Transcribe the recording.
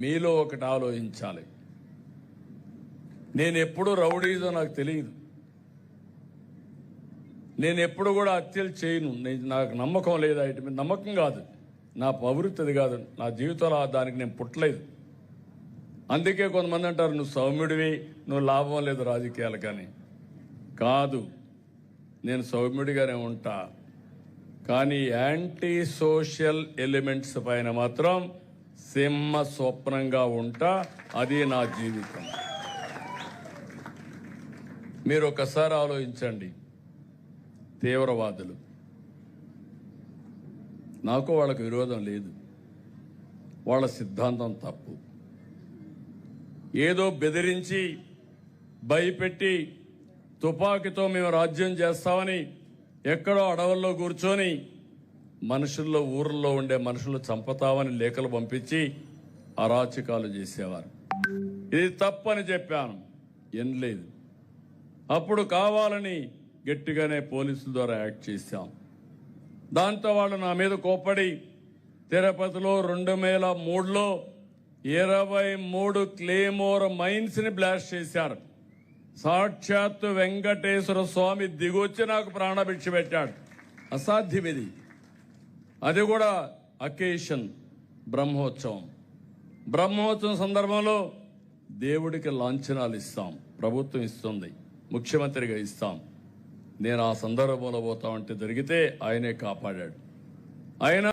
మీలో ఒకటి ఆలోచించాలి. నేను ఎప్పుడు రౌడీజో నాకు తెలియదు. నేను ఎప్పుడు కూడా హత్యలు చేయను. నాకు నమ్మకం లేదు. వాటి మీద నమ్మకం కాదు, నా ప్రవృత్తి అది కాదు. నా జీవితంలో దానికి నేను పుట్టలేదు. అందుకే కొంతమంది అంటారు నువ్వు సౌమ్యుడివి, నువ్వు లాభం లేదు రాజకీయాలు. కానీ కాదు, నేను సౌమ్యుడిగానే ఉంటా. కానీ యాంటీ సోషల్ ఎలిమెంట్స్ పైన మాత్రం సింహ స్వప్నంగా ఉంటా. అది నా జీవితం. మీరు ఒకసారి ఆలోచించండి. తీవ్రవాదులు, నాకు వాళ్ళకు విరోధం లేదు. వాళ్ళ సిద్ధాంతం తప్పు. ఏదో బెదిరించి భయపెట్టి తుపాకీతో మేము రాజ్యం చేస్తామని ఎక్కడో అడవుల్లో కూర్చొని మనుషుల్లో, ఊర్లో ఉండే మనుషులు చంపుతామని లేఖలు పంపించి అరాచకాలు చేసేవారు. ఇది తప్పని చెప్పాను, ఎనలేదు. అప్పుడు కావాలని గట్టిగానే పోలీసుల ద్వారా యాక్ట్ చేశాం. దాంతో వాళ్ళు నా మీద కోప్పడి తిరుపతిలో 2003లో 23 క్లేమోర్ మైన్స్ ని బ్లాస్ట్ చేశారు. సాక్షాత్తు వెంకటేశ్వర స్వామి దిగొచ్చి నాకు ప్రాణభిక్ష పెట్టాడు. అసాధ్యం ఇది. అది కూడా అకేషన్ బ్రహ్మోత్సవం. బ్రహ్మోత్సవం సందర్భంలో దేవుడికి లాంఛనాలు ఇస్తాం, ప్రభుత్వం ఇస్తుంది, ముఖ్యమంత్రిగా ఇస్తాం. నేను ఆ సందర్భంలో పోతామంటే జరిగితే ఆయనే కాపాడాడు. ఆయన